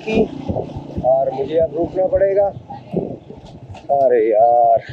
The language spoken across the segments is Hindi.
मक्खी और मुझे अब रुकना पड़ेगा। अरे यार,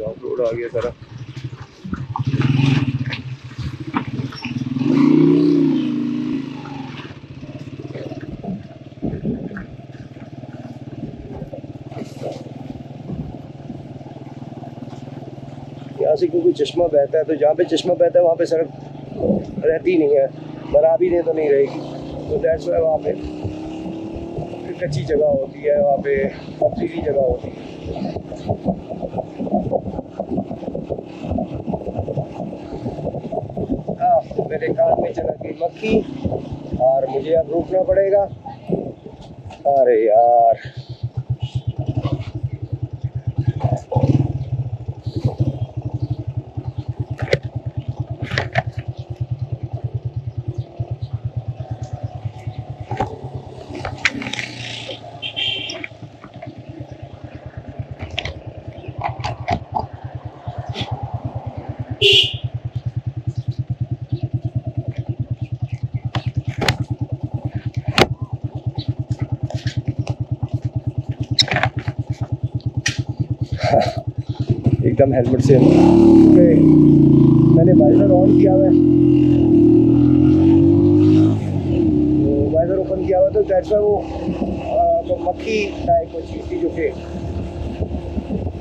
ऑफ रोड आ गया सारा। यहाँ से क्योंकि चश्मा बहता है, तो जहाँ पे चश्मा बहता है वहाँ पे सड़क रहती नहीं है, बराबरी नहीं तो नहीं रहेगी, तो दैट्स वाई वहाँ पे कच्ची जगह होती है, वहाँ पे पथरीली जगह होती है। मेरे कान में चला गई मक्खी और मुझे अब रुकना पड़ेगा। अरे यार, एकदम हेलमेट से मैंने वाइजर ऑन किया हुआ है, तो वाइजर ओपन किया हुआ, तो दैट्स वाई वो मक्खी टाइप को चीज़ थी जो कि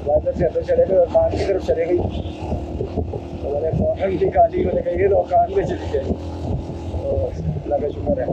वाइजर से अंदर चले गई और कान की तरफ चले गई, तो मैंने फौरन निकाली, मैंने कही तो कान में चली गई, तो अल्लाह का शुक्र है।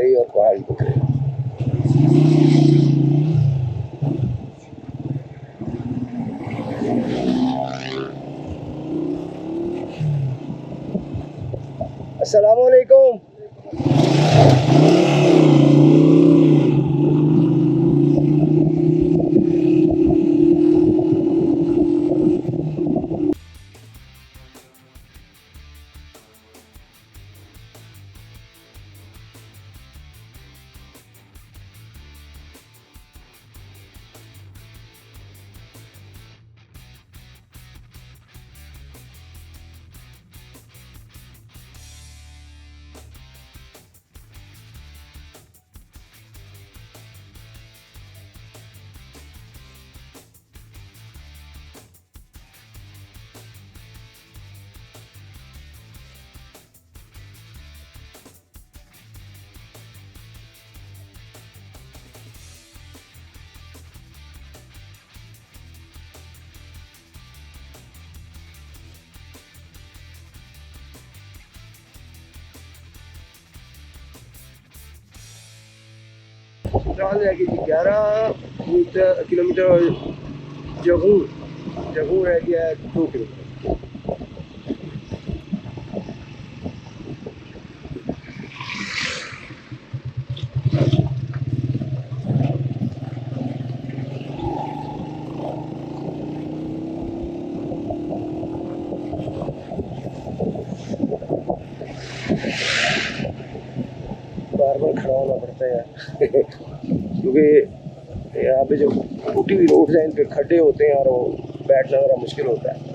रही और पहाड़ दिख रहे। अस्सलाम वालेकुम। रह गई 11 किलोमीटर जगू रह गया 2 किलोमीटर। बार बार खड़ा होना पड़ता है यार क्योंकि यहाँ पे जो टूटी हुई रोड है इन पे खड्डे होते हैं और वो बैठना ज़रा मुश्किल होता है।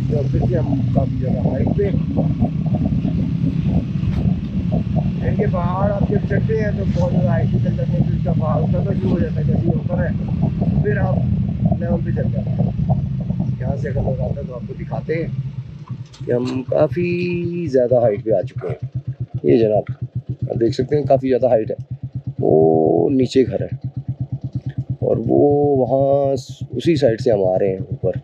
तो फिर से हम काफ़ी ज़्यादा हाइट पे, इनके पहाड़ आप जब चढ़ते हैं तो बहुत ज़्यादा हाइट पे चल जाते हैं, फिर उसका पहाड़ उतरना शुरू हो जाता है। जैसे ये ऊपर है फिर आप लेवल पे चल जाते हैं। यहाँ से अगर लोग आते हैं तो आपको दिखाते हैं कि हम काफ़ी ज़्यादा हाइट पे आ चुके हैं। ये जनाब आप देख सकते हैं काफ़ी ज़्यादा हाइट है। वो नीचे घर है और वो वहाँ उसी साइड से हम आ रहे हैं ऊपर।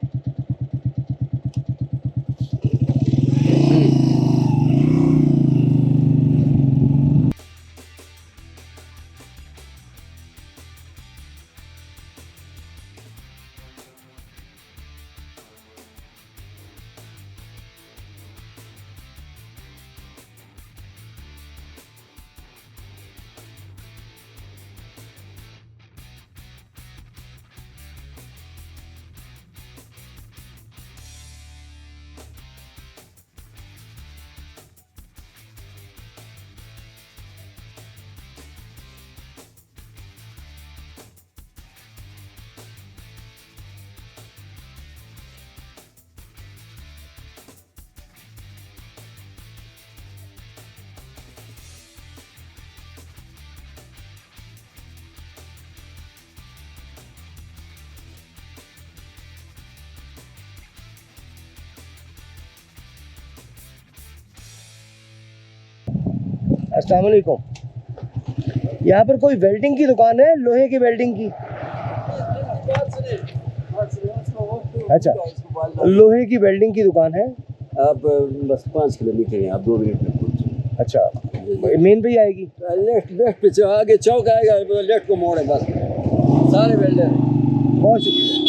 अस्सलाम वालेकुम। यहाँ पर कोई वेल्डिंग की दुकान है, लोहे की वेल्डिंग की? अच्छा, लोहे की वेल्डिंग की दुकान है। आप बस 5 किलोमीटर है, आप 2 मिनट में पहुँच अच्छा, मेन पे ही आएगी? लेफ्ट लेफ्ट पे आगे चौक आएगा, लेफ्ट को मोड़ है बस, सारे वेल्डर हैं। बहुत शुक्रिया।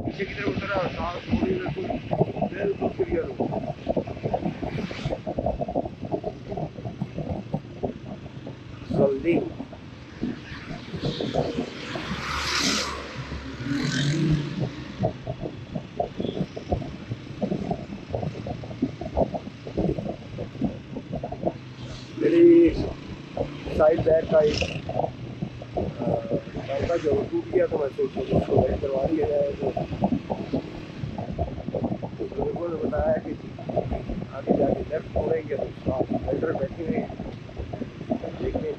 नीचे की तरफ उतरा, सांस थोड़ी बिल्कुल क्लियर हो। जल्दी मेरी साइड बैग का एक टांका जो टूट गया, तो मैं सोचा उसको वही करवा लिया जाए। तो बुजुर्गों ने बताया कि आगे जाके लेफ्ट मोड़ेंगे तो साथ वेल्डर बैठे हुए हैं, देखने।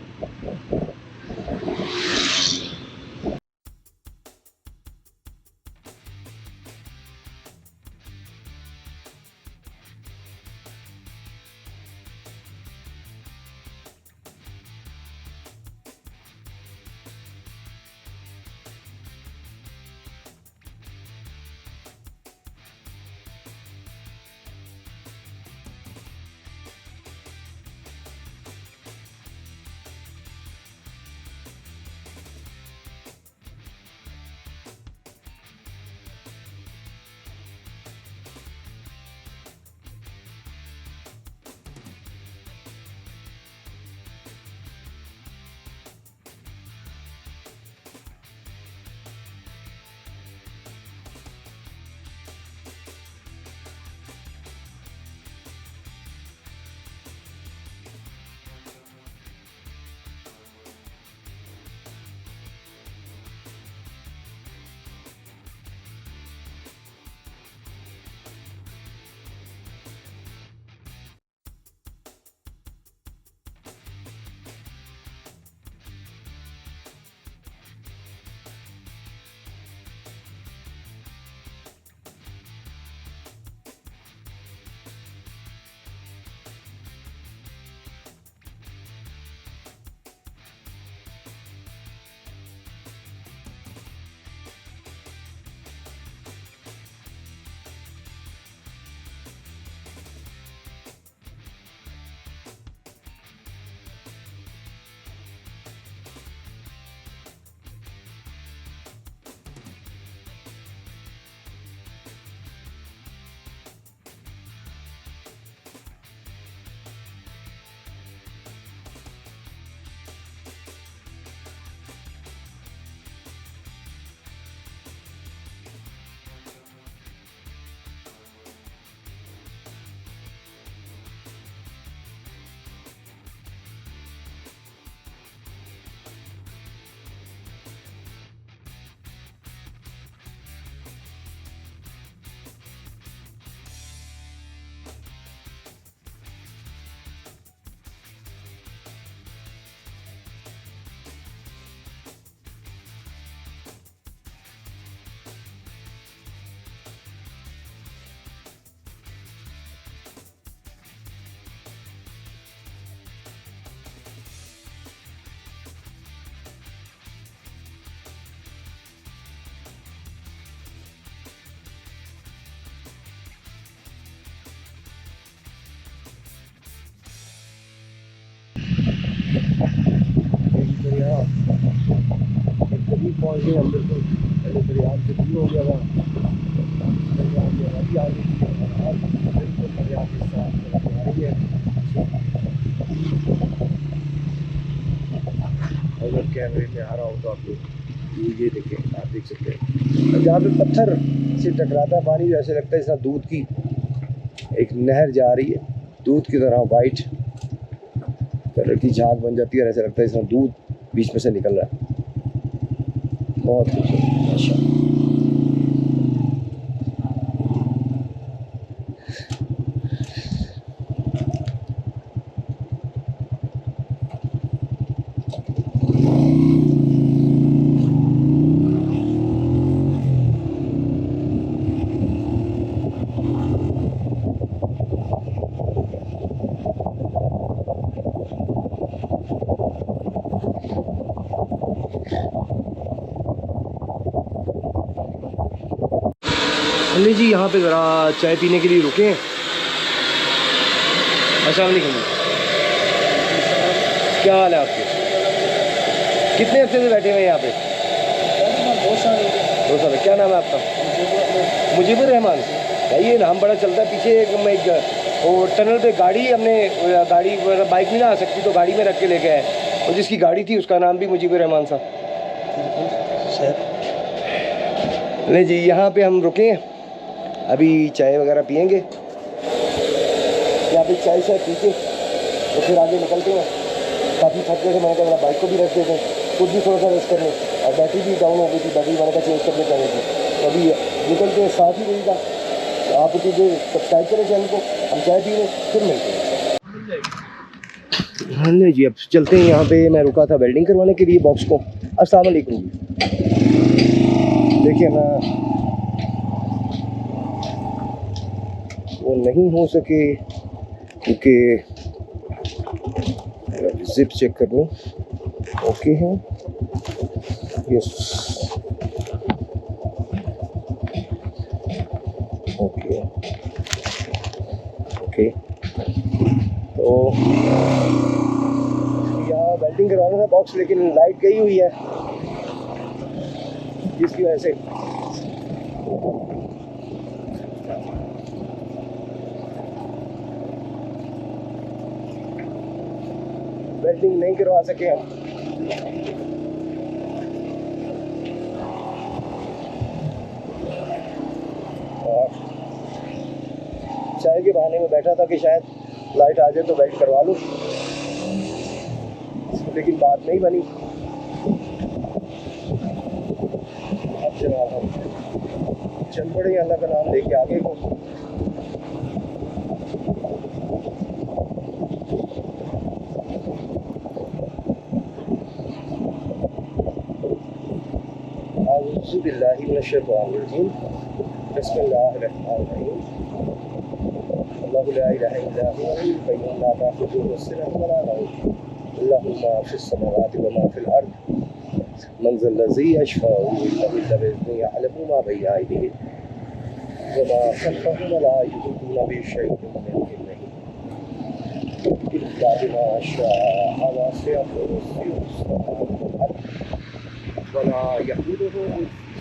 दरिया कभी पहुँच गए अंदर, तो पहले दरिया से दूर हो गया था। दरिया में अभी आगे बिल्कुल दरिया के साथ आ रही है। अगर कैमरे में आ रहा हो तो आप लोग ये देखें, आप देख सकते हैं जहाँ पे पत्थर से टकराता है पानी, जैसे लगता है जैसा दूध की एक नहर जा रही है, दूध की तरह वाइट कलर की झाग बन जाती है, ऐसा लगता है जैसा दूध बीच में से निकल रहा है। बहुत खूबसूरत माशाअल्लाह। अली जी यहाँ पे ज़रा चाय पीने के लिए रुके हैं। अस्सलाम वालेकुम, क्या हाल है आपके? कितने हफ्ते से बैठे हुए हैं यहाँ पे? 2 साल। क्या नाम है आपका? मुजीबुर रहमान। भाई ये नाम बड़ा चलता है। पीछे मैं एक वो टनल पे गाड़ी बाइक नहीं ना आ सकती तो गाड़ी में रख के लेके आए, और जिसकी गाड़ी थी उसका नाम भी मुजीबुर रहमान था। नहीं जी, यहाँ पे हम रुके हैं, अभी चाय वगैरह पियेंगे। यहाँ पे चाय पी के तो फिर आगे निकलते हैं। काफ़ी थक गए थे, मैंने कहा बाइक को भी रख देते हैं, खुद भी थोड़ा सा रेस्ट करने, और बैटरी भी डाउन हो गई थी, बैटरी मैंने कहा चेंज करने चाहिए थी। तो अभी निकलते हैं 7 ही बजे का। आप मुझे सब्सक्राइब करें चैनल को, हम चाय पी लें फिर मिलते हैं। हाँ जी, अब चलते हैं। यहाँ पे मैं रुका था वेल्डिंग करवाने के लिए बॉक्स को। अस्सलाम वालेकुम। देखिए ना, वो नहीं हो सके क्योंकि जिप चेक कर लूँ। ओके है, यस ओके ओके। तो यहाँ वेल्डिंग करवाना था बॉक्स, लेकिन लाइट गई हुई है जिसकी वजह से वेल्डिंग नहीं करवा सके हम। चाय के बहाने में बैठा था कि शायद लाइट आ जाए तो वेल्ड करवा लूँ, लेकिन बात नहीं बनी। अब जनाब हम चल पड़े, अल्लाह का नाम लेके आगे को। औज़ु बिल्लाहि मिनश शैतानिर रजीम, बिस्मिल्लाहिर रहमानिर रहीम। अल्लाहु ला इलाहा इल्ला हुवल हय्युल क़य्यूम ला ताख़ुज़ुहु सिनतुन व ला नौम लहु मा फ़िस समावाति व मा फ़िल अर्द मन ज़ल्लज़ी यशफ़अु इल्ला बिइज़्निहि यअलमु मा बैना अयदीहिम व मा ख़ल्फ़हुम व ला युहीतूना बिशैइन मिन इल्मिही इल्ला बिमा शाअ वसिअ कुर्सियुहु समावाति वल अर्द व ला यऊदुहु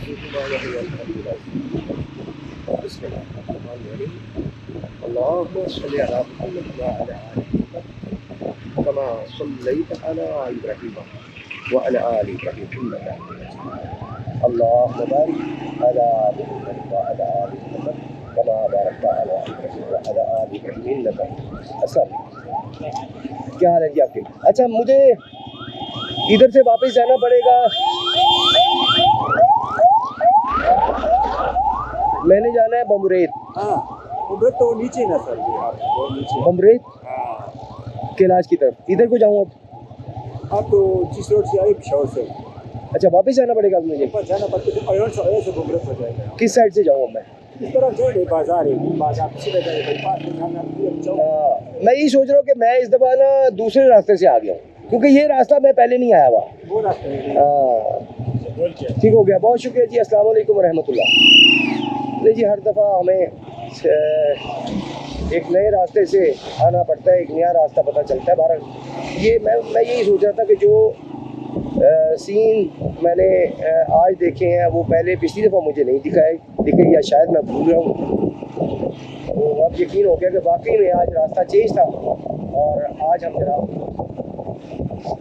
हिफ़्ज़ुहुमा व हुवल अलिय्युल अज़ीम। बिस्मिल्लाहिर्रहमानिर्रहीम। अल्लाहुम्मा सल्लि अला मुहम्मद व अला आलि मुहम्मद कमा सल्लैता अला इब्राहीम व अला आलि इब्राहीम इन्नका हमीदुम मजीद। अल्लाहुम्मा बारिक अला मुहम्मद व अला आलि मुहम्मद कमा बारकता अला इब्राहीम व अला आलि इब्राहीम इन्नका हमीदुम मजीद। अस्सलाम। क्या हाल है जी आपके? अच्छा, मुझे इधर से वापस जाना पड़ेगा। मैंने जाना है बमरेत। हाँ, उधर तो नीचे ना सर, बहुत नीचे बमरेत हाँ। कैलाश की तरफ। इधर को जाऊँ अब? आप तो जिस रोड से आए पिशावर से अच्छा, वापस जाना पड़ेगा अब मुझे। ऊपर जाना पड़ता है, अयोन से गुमरत हो जाएगा। किस साइड से जाऊँ अब मैं? इस तरफ जाए बाजार है, बाजार सीधे जाए बाईपास में जाना। मैं यही सोच रहा हूँ कि मैं इस दफ़ा ना दूसरे रास्ते से आ गया हूँ, क्योंकि ये रास्ता मैं पहले नहीं आया हुआ। वो रास्ते ठीक हो गया, बहुत शुक्रिया जी। अस्सलाम वालेकुम व रहमतुल्लाह। नहीं जी, हर दफ़ा हमें एक नए रास्ते से आना पड़ता है, एक नया रास्ता पता चलता है। भारत ये मैं यही सोच रहा था कि जो सीन मैंने आज देखे हैं वो पहले पिछली दफ़ा मुझे नहीं दिखे, या शायद मैं भूल रहा हूँ। तो अब यकीन हो गया कि वाकई में आज रास्ता चेंज था और आज हम जनाब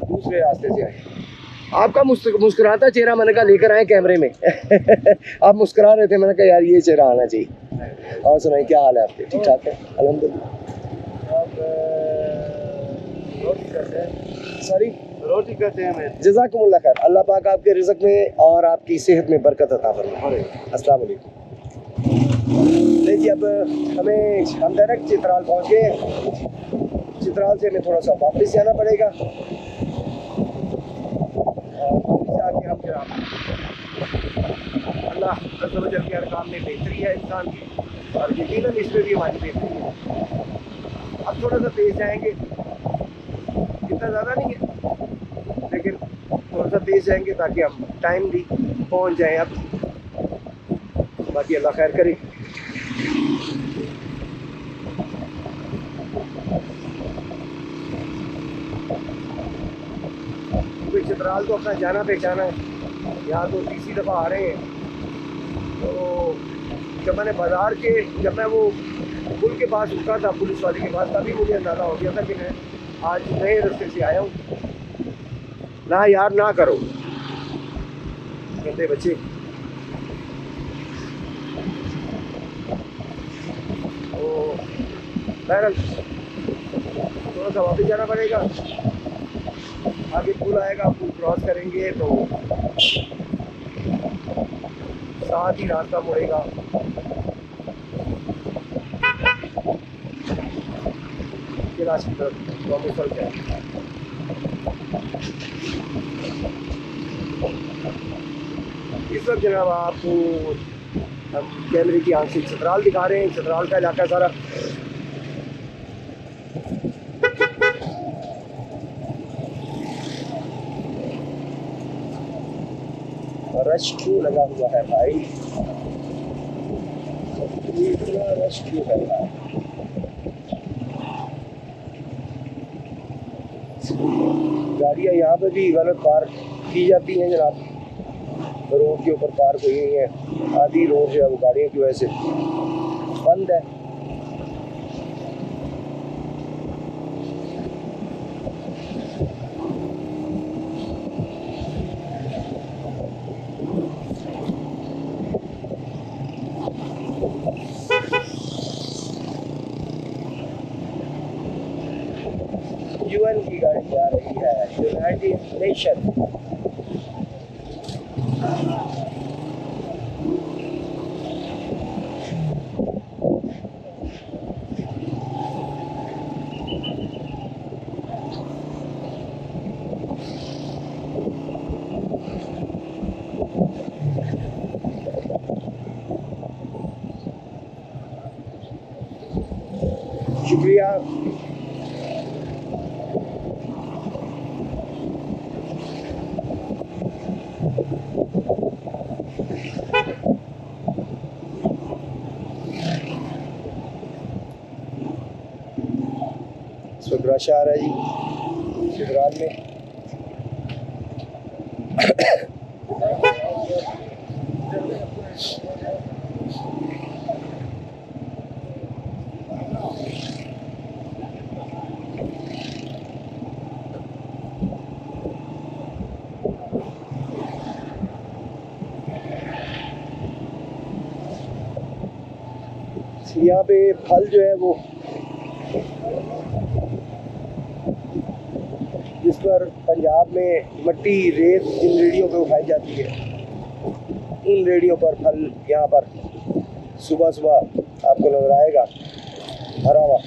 दूसरे रास्ते से आए। आपका मुस्कुराता चेहरा मैंने कहा लेकर आए कैमरे में। आप मुस्कुरा रहे थे, मैंने कहा यार ये चेहरा आना चाहिए। और सुनाइए, क्या हाल है आपके? ठीक ठाक है अल्हम्दुलिल्लाह। सॉरी, रोटी करते हैं मैं। जज़ाकुमुल्लाह खैर। अल्लाह पाक आपके रिज़्क़ में और आपकी सेहत में बरकत अता फरमाए। अस्सलाम वालेकुम। देखिए, अब हम डायरेक्ट चित्राल पहुँच गए। चित्राल से हमें थोड़ा सा वापस जाना पड़ेगा और वापस आके हम जनाब अल्लाह अज़्ज़ व जल के अरकाम में बेहतरी है इंसान की, और यकीनन इसमें भी हमारी बेहतरी है। अब थोड़ा सा तेज़ जाएंगे, इतना ज़्यादा नहीं है लेकिन थोड़ा सा तेज़ जाएंगे ताकि हम टाइम भी पहुंच जाएं। अब बाकी अल्लाह खैर करे। क्योंकि चित्राल तो अपना जाना पहचाना है, यहाँ तो तीसरी दफ़ा आ रहे हैं। तो जब मैं वो पुल के पास रुका था पुलिस वाले के पास, तभी मुझे अंदाज़ा हो गया था कि मैं आज नए रास्ते से आया हूँ। ना यार ना करो गंदे बच्चे। तो बहरहाल थोड़ा सा वापस जाना पड़ेगा, आगे पुल आएगा, पुल क्रॉस करेंगे तो साथ ही रास्ता मुड़ेगा। रास्ते तरफ वापस चल जाए। इस वक्त जनाब आपको हम कैमरे की आंख से चित्राल दिखा रहे हैं, चित्राल का इलाका सारा। रश क्यों लगा हुआ है भाई, इतना रश क्यों है भाई? गाड़ियाँ यहाँ पे भी गलत पार्क की जाती हैं जनाब, रोड के ऊपर पार्क हुई है। आधी रोड जो है वो गाड़ियों की वजह से बंद है। UN की गाड़ी आ रही है, यूनाइटेड नेशन। शुक्रिया। इस वक्त रश आ रहा है जी चित्राल में। यहाँ पे फल जो है वो जिस पर पंजाब में मट्टी रेत जिन रेडियो पे उठाई जाती है, उन रेडियो पर फल यहाँ पर सुबह सुबह आपको नजर आएगा भरा हुआ।